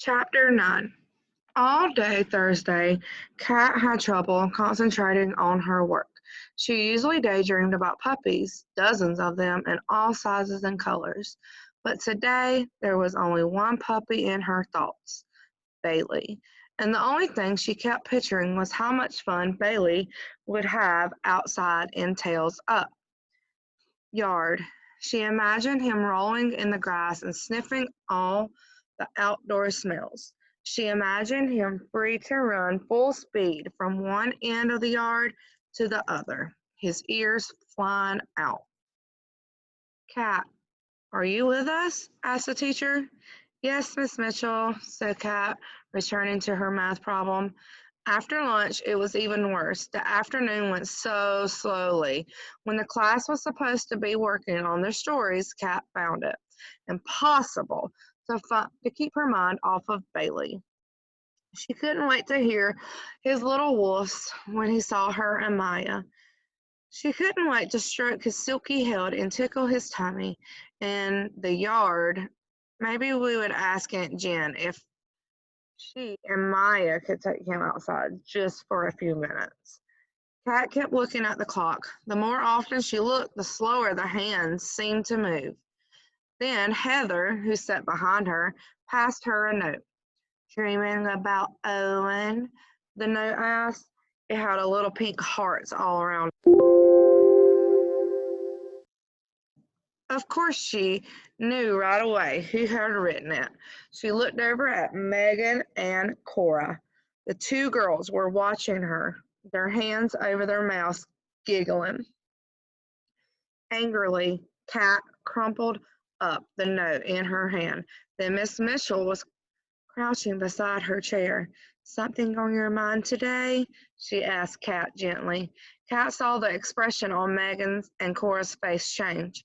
Chapter 9. All day Thursday, Kat had trouble concentrating on her work. She usually daydreamed about puppies, dozens of them in all sizes and colors. But today, there was only one puppy in her thoughts, Bailey. And the only thing she kept picturing was how much fun Bailey would have outside in Tails Up yard. She imagined him rolling in the grass and sniffing all the outdoor smells. She imagined him free to run full speed from one end of the yard to the other, his ears flying out. Kat, are you with us? Asked the teacher. Yes, Miss Mitchell, said Kat, returning to her math problem. After lunch, it was even worse. The afternoon went so slowly. When the class was supposed to be working on their stories, Kat found it impossible to keep her mind off of Bailey. She couldn't wait to hear his little wolves when he saw her and Maya. She couldn't wait to stroke his silky head and tickle his tummy in the yard. Maybe we would ask Aunt Jen if she and Maya could take him outside just for a few minutes. Kat kept looking at the clock. The more often she looked, the slower the hands seemed to move. Then Heather, who sat behind her, passed her a note. Dreaming about Owen? The note asked. It had a little pink hearts all around. Of course, she knew right away who had written it. She looked over at Megan and Cora. The two girls were watching her, their hands over their mouths, giggling. Angrily, Kat crumpled up the note in her hand. Then Miss Mitchell was crouching beside her chair. Something on your mind today? She asked Kat gently. Kat saw the expression on Megan's and Cora's face change.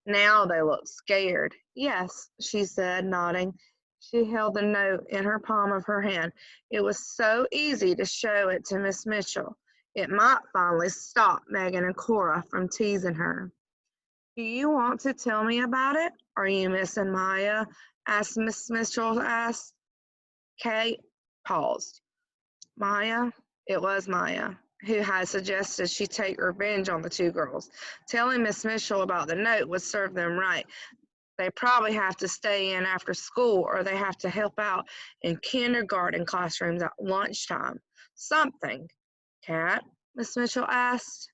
Now they looked scared. Yes, she said, nodding. She held the note in her palm of her hand. It was so easy to show it to Miss Mitchell. It might finally stop Megan and Cora from teasing her. Do you want to tell me about it? Are you missing Maya? Asked Miss Mitchell. Kate paused. Maya? It was Maya, who had suggested she take revenge on the two girls. Telling Miss Mitchell about the note would serve them right. They probably have to stay in after school or they have to help out in kindergarten classrooms at lunchtime. Something. Kat? Miss Mitchell asked.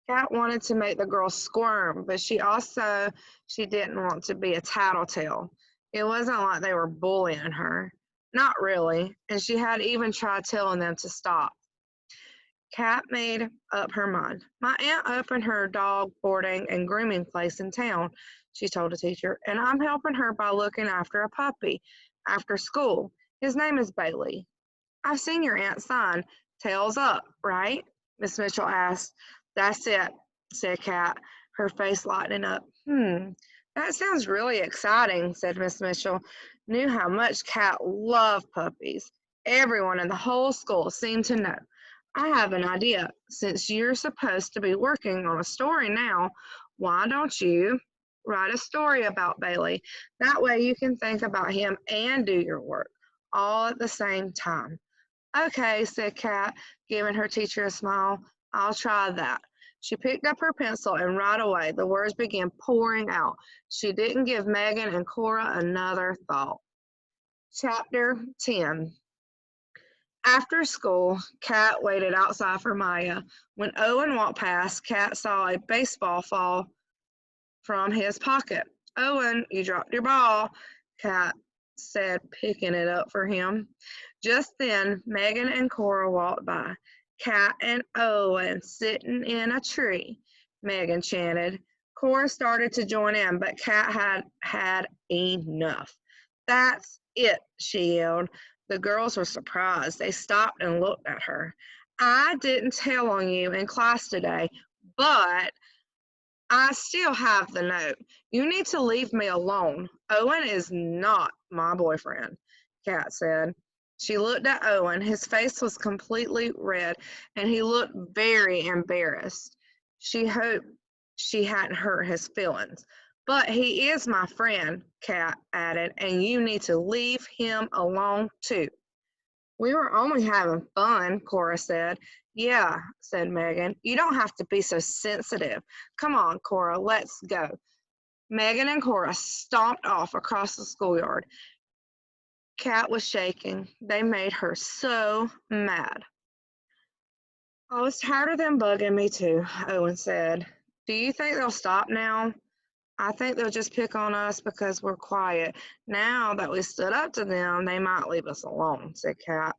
Kat wanted to make the girls squirm, but she didn't want to be a tattletale. It wasn't like they were bullying her. Not really, and she had even tried telling them to stop. Kat made up her mind. My aunt opened her dog boarding and grooming place in town, she told the teacher, and I'm helping her by looking after a puppy after school. His name is Bailey. I've seen your aunt's sign, Tails Up, right? Miss Mitchell asked. That's it, said Kat, her face lightening up. That sounds really exciting, said Miss Mitchell. Knew how much Kat loved puppies. Everyone in the whole school seemed to know. I have an idea. Since you're supposed to be working on a story now, why don't you write a story about Bailey? That way you can think about him and do your work all at the same time. Okay, said Kat, giving her teacher a smile. I'll try that. She picked up her pencil and right away the words began pouring out. She didn't give Megan and Cora another thought. Chapter 10. After school, Kat waited outside for Maya. When Owen walked past, Kat saw a baseball fall from his pocket. Owen, you dropped your ball, Kat said, picking it up for him. Just then, Megan and Cora walked by. Kat and Owen sitting in a tree, Megan chanted. Cora started to join in, but Kat had had enough. That's it, she yelled. The girls were surprised. They stopped and looked at her. I didn't tell on you in class today, but I still have the note. You need to leave me alone. Owen is not my boyfriend, Kat said. She looked at Owen. His face was completely red, and he looked very embarrassed. She hoped she hadn't hurt his feelings. But he is my friend, Kat added, and you need to leave him alone too. We were only having fun, Cora said. Yeah, said Megan. You don't have to be so sensitive. Come on, Cora, let's go. Megan and Cora stomped off across the schoolyard. Kat was shaking. They made her so mad. I was tired of them bugging me too, Owen said. Do you think they'll stop now? I think they'll just pick on us because we're quiet. Now that we stood up to them, they might leave us alone, said Kat.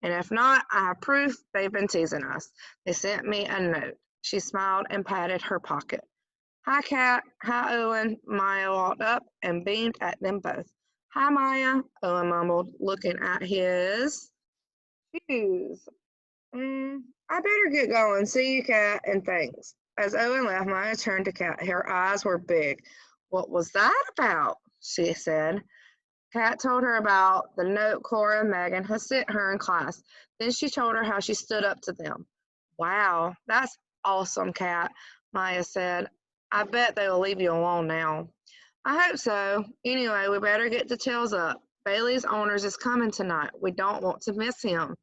And if not, I have proof they've been teasing us. They sent me a note. She smiled and patted her pocket. Hi, Kat. Hi, Owen. Maya walked up and beamed at them both. Hi, Maya, Owen mumbled, looking at his shoes. I better get going. See you, Kat, and thanks. As Owen left, Maya turned to Kat. Her eyes were big. What was that about? She said. Kat told her about the note Cora and Megan had sent her in class. Then she told her how she stood up to them. Wow, that's awesome, Kat, Maya said. I bet they'll leave you alone now. I hope so. Anyway, we better get the tails up. Bailey's owners is coming tonight. We don't want to miss him.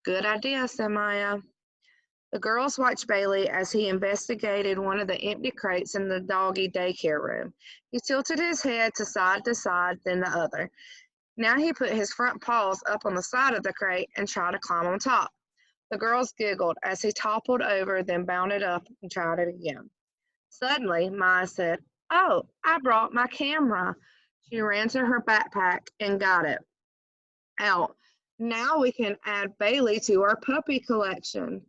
Good idea, said Maya. The girls watched Bailey as he investigated one of the empty crates in the doggy daycare room. He tilted his head to side, then the other. Now he put his front paws up on the side of the crate and tried to climb on top. The girls giggled as he toppled over, then bounded up and tried it again. Suddenly, Maya said, Oh, I brought my camera. She ran to her backpack and got it out. Now we can add Bailey to our puppy collection.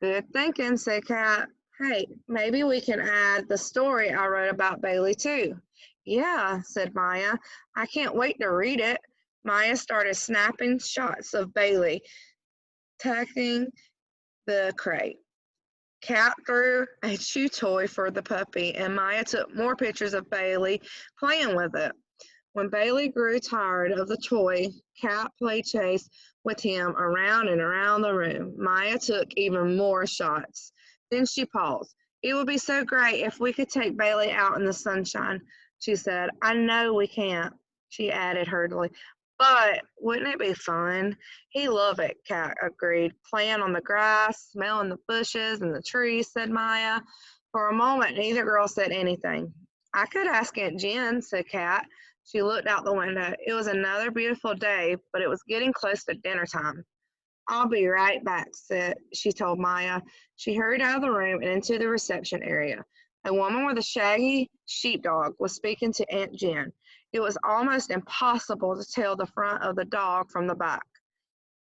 Good thinking, said Kat. Hey, maybe we can add the story I wrote about Bailey too. Yeah, said Maya. I can't wait to read it. Maya started snapping shots of Bailey, tucking the crate. Kat threw a chew toy for the puppy, and Maya took more pictures of Bailey playing with it. When Bailey grew tired of the toy, Kat played chase with him around and around the room. Maya took even more shots. Then she paused. It would be so great if we could take Bailey out in the sunshine, she said. I know we can't, she added hurriedly. But wouldn't it be fun? He loved it, Kat agreed. Playing on the grass, smelling the bushes and the trees, said Maya. For a moment, neither girl said anything. I could ask Aunt Jen, said Kat. She looked out the window. It was another beautiful day, but it was getting close to dinner time. I'll be right back, she told Maya. She hurried out of the room and into the reception area. A woman with a shaggy sheepdog was speaking to Aunt Jen. It was almost impossible to tell the front of the dog from the back.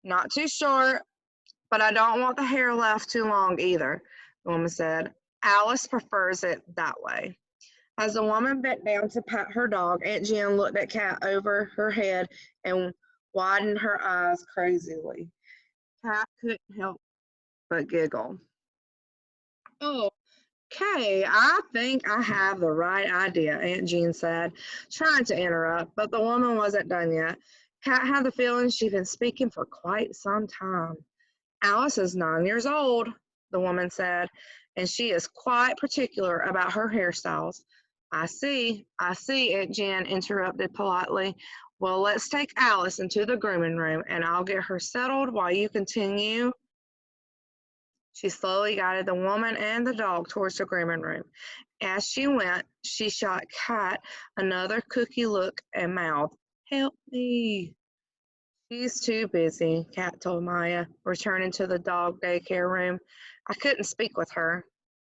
Not too short, but I don't want the hair left too long either, the woman said. Alice prefers it that way. As the woman bent down to pat her dog, Aunt Jen looked at Kat over her head and widened her eyes crazily. Kat couldn't help but giggle. Oh, okay, I think I have the right idea, Aunt Jean said, trying to interrupt, but the woman wasn't done yet. Kat had the feeling she'd been speaking for quite some time. Alice is 9 years old, the woman said, and she is quite particular about her hairstyles. I see, Aunt Jen interrupted politely. Well, let's take Alice into the grooming room, and I'll get her settled while you continue. She slowly guided the woman and the dog towards the grooming room. As she went, she shot Kat another cookie look and mouthed, Help me. She's too busy, Kat told Maya, returning to the dog daycare room. I couldn't speak with her.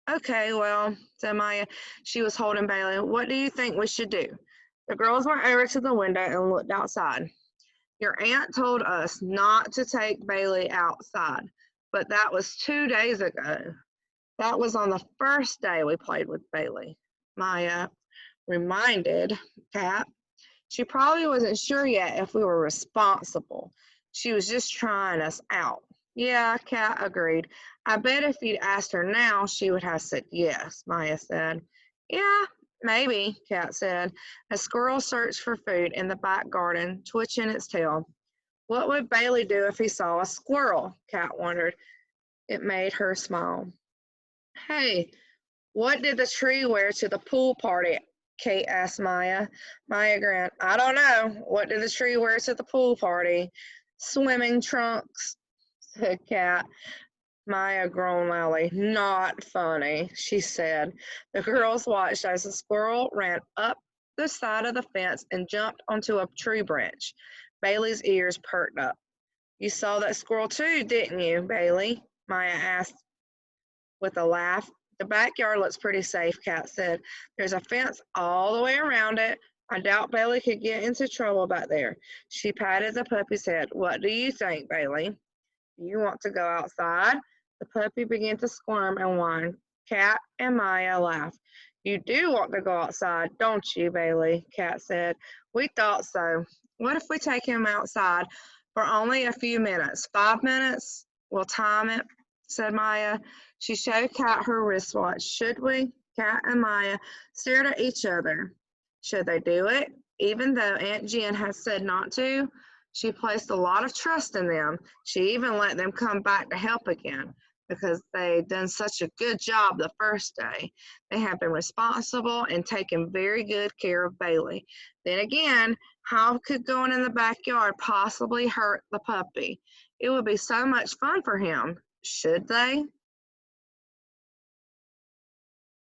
Okay, well, said Maya. She was holding Bailey. What do you think we should do? The girls went over to the window and looked outside. Your aunt told us not to take Bailey outside, but that was 2 days ago. That was on the first day we played with Bailey, Maya reminded Kat. She probably wasn't sure yet if we were responsible. She was just trying us out. Yeah, Kat agreed. I bet if you'd asked her now, she would have said yes, Maya said. Yeah, maybe, Kat said. A squirrel searched for food in the back garden, twitching its tail. What would Bailey do if he saw a squirrel? Kat wondered. It made her smile. Hey, what did the tree wear to the pool party Kate asked Maya. Maya grinned. I don't know. What did the tree wear to the pool party? Swimming trunks, said Kat. Maya groaned loudly. Not funny, she said. The girls watched as a squirrel ran up the side of the fence and jumped onto a tree branch. Bailey's ears perked up. You saw that squirrel too, didn't you, Bailey? Maya asked with a laugh. The backyard looks pretty safe, Kat said. There's a fence all the way around it. I doubt Bailey could get into trouble back there. She patted the puppy's head. What do you think, Bailey? Do you want to go outside? The puppy began to squirm and whine. Kat and Maya laughed. You do want to go outside, don't you, Bailey? Kat said. We thought so. What if we take him outside for only a few minutes? 5 minutes? We'll time it, said Maya. She showed Kat her wristwatch. Should we? Kat and Maya stared at each other. Should they do it? Even though Aunt Jen had said not to, she placed a lot of trust in them. She even let them come back to help again because they'd done such a good job the first day. They had been responsible and taken very good care of Bailey. Then again, how could going in the backyard possibly hurt the puppy? It would be so much fun for him. Should they?